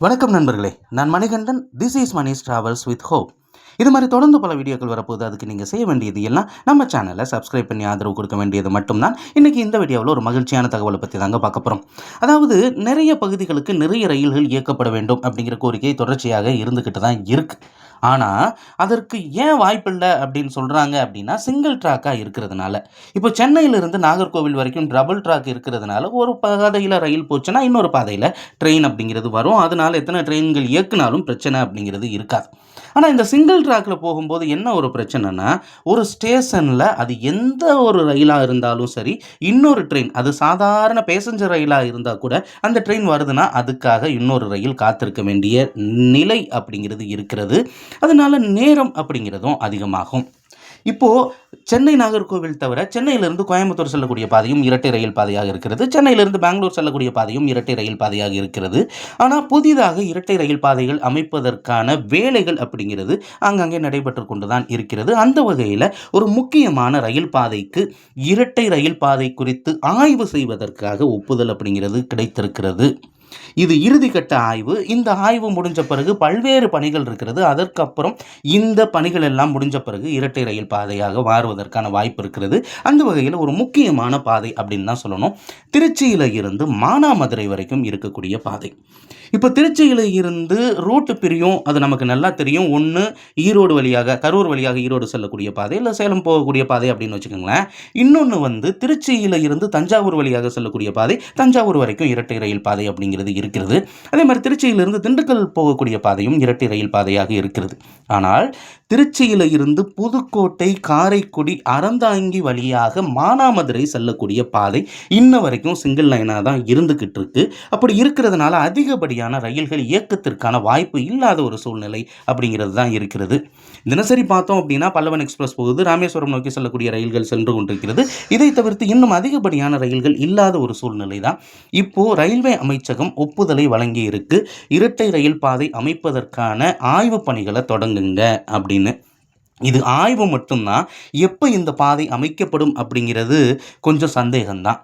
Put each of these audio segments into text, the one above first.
வணக்கம் நண்பர்களே, நான் Manikandan. This is Mani's travels with hope. இது மாதிரி தொடர்ந்து பல வீடியோக்கள் வரப்போகுது. அதுக்கு நீங்கள் செய்ய வேண்டியது எல்லாம் நம்ம சேனலை சப்ஸ்கிரைப் பண்ணி ஆதரவு கொடுக்க வேண்டியது மட்டும்தான். இன்றைக்கி இந்த வீடியோவில் ஒரு மகிழ்ச்சியான தகவலை பற்றி தாங்க பார்க்க போகிறோம். அதாவது நிறைய பகுதிகளுக்கு நிறைய ரயில்கள் இயக்கப்பட வேண்டும் அப்படிங்கிற கோரிக்கை தொடர்ச்சியாக இருந்துக்கிட்டு தான் இருக்குது. ஆனால் அதற்கு ஏன் வாய்ப்பில்லை அப்படின்னு சொல்கிறாங்க அப்படின்னா, சிங்கிள் ட்ராக்காக இருக்கிறதுனால. இப்போ சென்னையிலிருந்து நாகர்கோவில் வரைக்கும் டபுள் ட்ராக் இருக்கிறதுனால ஒரு பாதையில் ரயில் போச்சுன்னா இன்னொரு பாதையில் ட்ரெயின் அப்படிங்கிறது வரும். அதனால் எத்தனை ட்ரெயின்கள் இயக்குனாலும் பிரச்சனை அப்படிங்கிறது இருக்காது. ஆனால் இந்த சிங்கிள் ட்ராக்கில் போகும்போது என்ன ஒரு பிரச்சனைனா, ஒரு ஸ்டேஷனில் அது எந்த ஒரு ரயிலாக இருந்தாலும் சரி, இன்னொரு ட்ரெயின் அது சாதாரண பேசஞ்சர் ரயிலாக இருந்தால் கூட அந்த ட்ரெயின் வருதுன்னா அதுக்காக இன்னொரு ரயில் காத்திருக்க வேண்டிய நிலை அப்படிங்கிறது இருக்கிறது. அதனால நேரம் அப்படிங்கிறதும் அதிகமாகும். இப்போது சென்னை நாகர்கோவில் தவிர சென்னையிலிருந்து கோயம்புத்தூர் செல்லக்கூடிய பாதையும் இரட்டை ரயில் பாதையாக இருக்கிறது. சென்னையிலிருந்து பெங்களூர் செல்லக்கூடிய பாதையும் இரட்டை ரயில் பாதையாக இருக்கிறது. ஆனால் புதிதாக இரட்டை ரயில் பாதைகள் அமைப்பதற்கான வேலைகள் அப்படிங்கிறது அங்கங்கே நடைபெற்று கொண்டு தான் இருக்கிறது. அந்த வகையில் ஒரு முக்கியமான ரயில் பாதைக்கு இரட்டை ரயில் பாதை குறித்து ஆய்வு செய்வதற்காக ஒப்புதல் அப்படிங்கிறது கிடைத்திருக்கிறது. இது இறுதிக்கட்ட ஆய்வு. இந்த ஆய்வு முடிஞ்ச பிறகு பல்வேறு பணிகள் இருக்கிறது. அதற்கப்புறம் இந்த பணிகள் எல்லாம் முடிஞ்ச பிறகு இரட்டை ரயில் பாதையாக மாறுவதற்கான வாய்ப்பு இருக்கிறது. அந்த வகையில் ஒரு முக்கியமான பாதை அப்படின்னு தான் சொல்லணும். திருச்சியில் இருந்து மானாமதுரை வரைக்கும் இருக்கக்கூடிய பாதை. இப்போ திருச்சியில் இருந்து ரூட்டு பிரியும், அது நமக்கு நல்லா தெரியும். ஒன்று ஈரோடு வழியாக, கரூர் வழியாக ஈரோடு செல்லக்கூடிய பாதை, இல்லை சேலம் போகக்கூடிய பாதை அப்படின்னு வச்சுக்கோங்களேன். இன்னொன்று திருச்சியில் இருந்து தஞ்சாவூர் வழியாக செல்லக்கூடிய பாதை, தஞ்சாவூர் வரைக்கும் இரட்டை ரயில் பாதை அப்படிங்கிறது இருக்கிறது. அதே மாதிரி திருச்சியிலிருந்து திண்டுக்கல் போகக்கூடிய பாதையும் இரட்டை ரயில் பாதையாக இருக்கிறது. ஆனால் திருச்சியில் இருந்து புதுக்கோட்டை, காரைக்குடி, அறந்தாங்கி வழியாக மானாமதுரை செல்லக்கூடிய பாதை இன்ன வரைக்கும் சிங்கிள் லைனாக தான் இருந்துக்கிட்டு இருக்கு. அப்படி இருக்கிறதுனால அதிகப்படியான ரயில்கள் இயக்கத்திற்கான வாய்ப்பு இல்லாத ஒரு சூழ்நிலை அப்படிங்கிறது தான் இருக்கிறது. தினசரி பார்த்தோம் அப்படின்னா பல்லவன் எக்ஸ்பிரஸ் போகுது, ராமேஸ்வரம் நோக்கி செல்லக்கூடிய ரயில்கள் சென்று கொண்டிருக்கிறது. இதை தவிர்த்து இன்னும் அதிகப்படியான ரயில்கள் இல்லாத ஒரு சூழ்நிலை தான். இப்போ ரயில்வே அமைச்சகம் ஒப்புதலை வழங்கி இருக்கு. இரட்டை ரயில் பாதை அமைப்பதற்கான ஆய்வு பணிகளை தொடங்குங்க அப்படின்னு. இது ஆய்வு மட்டும்தான். எப்போ இந்த பாதை அமைக்கப்படும் அப்படிங்கிறது கொஞ்சம் சந்தேகம்தான்.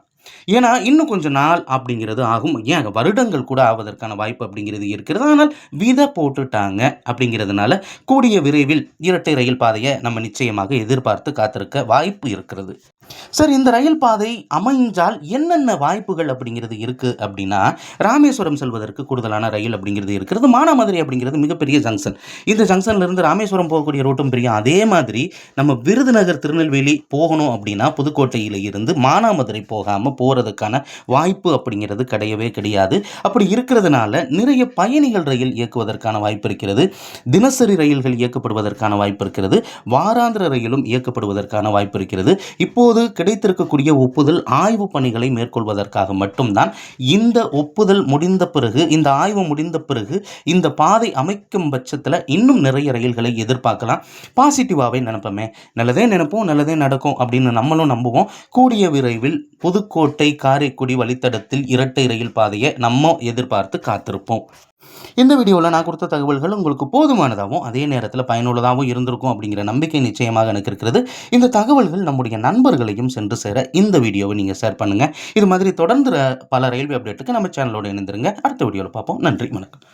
ஏன்னா இன்னும் கொஞ்சம் நாள் அப்படிங்கிறது ஆகும். ஏன் வருடங்கள் கூட ஆவதற்கான வாய்ப்பு அப்படிங்கிறது இருக்கிறது. ஆனால் விதை போட்டுட்டாங்க அப்படிங்கிறதுனால கூடிய விரைவில் இரட்டை ரயில் பாதையை நம்ம நிச்சயமாக எதிர்பார்த்து காத்திருக்க வாய்ப்பு இருக்கிறது. சார், இந்த ரயில் பாதை அமைஞ்சால் என்னென்ன வாய்ப்புகள் அப்படிங்கிறது இருக்குது அப்படின்னா, ராமேஸ்வரம் செல்வதற்கு கூடுதலான ரயில் அப்படிங்கிறது இருக்கிறது. மானாமதுரை அப்படிங்கிறது மிகப்பெரிய ஜங்ஷன். இந்த ஜங்ஷன்லேருந்து ராமேஸ்வரம் போகக்கூடிய ரூட்டும் பிரியும். அதே மாதிரி நம்ம விருதுநகர், திருநெல்வேலி போகணும் அப்படின்னா புதுக்கோட்டையில் இருந்து மானாமதுரை போகாமல் போகிறதுக்கான வாய்ப்பு அப்படிங்கிறது கிடையவே கிடையாது. அப்படி இருக்கிறதுனால நிறைய பயணிகள் ரயில் இயக்குவதற்கான வாய்ப்பு இருக்கிறது. தினசரி ரயில்கள் இயக்கப்படுவதற்கான வாய்ப்பு இருக்கிறது. வாராந்திர ரயிலும் இயக்கப்படுவதற்கான வாய்ப்பு இருக்கிறது. இப்போது கிடைத்திருக்கக்கூடிய ஒப்புதல் ஆய்வு பணிகளை மேற்கொள்வதற்காக மட்டும்தான். இந்த ஒப்புதல் முடிந்த பிறகு, இந்த ஆய்வு முடிந்த பிறகு இந்த பாதை அமைக்கும் பட்சத்தில் இன்னும் நிறைய ரயில்களை எதிர்பார்க்கலாம். பாசிட்டிவாகவே நினைப்போமே, நல்லதே நினைப்போம், நல்லதே நடக்கும் அப்படின்னு நம்மளும் நம்புவோம். கூடிய விரைவில் புதுக்கோட்டை, காரைக்குடி வழித்தடத்தில் இரட்டை ரயில் பாதையை நம்ம எதிர்பார்த்து காத்திருப்போம். இந்த வீடியோவில் நான் கொடுத்த தகவல்கள் உங்களுக்கு போதுமானதாகவும் அதே நேரத்தில் பயனுள்ளதாகவும் இருந்திருக்கும் அப்படிங்கிற நம்பிக்கை நிச்சயமாக எனக்கு இருக்கிறது. இந்த தகவல்கள் நம்முடைய நண்பர்களையும் சென்று சேர இந்த வீடியோவை நீங்கள் ஷேர் பண்ணுங்கள். இது மாதிரி தொடர்ந்து பல ரயில்வே அப்டேட்டுக்கு நம்ம சேனலோடு இணைந்திருங்க. அடுத்த வீடியோவில் பார்ப்போம். நன்றி, வணக்கம்.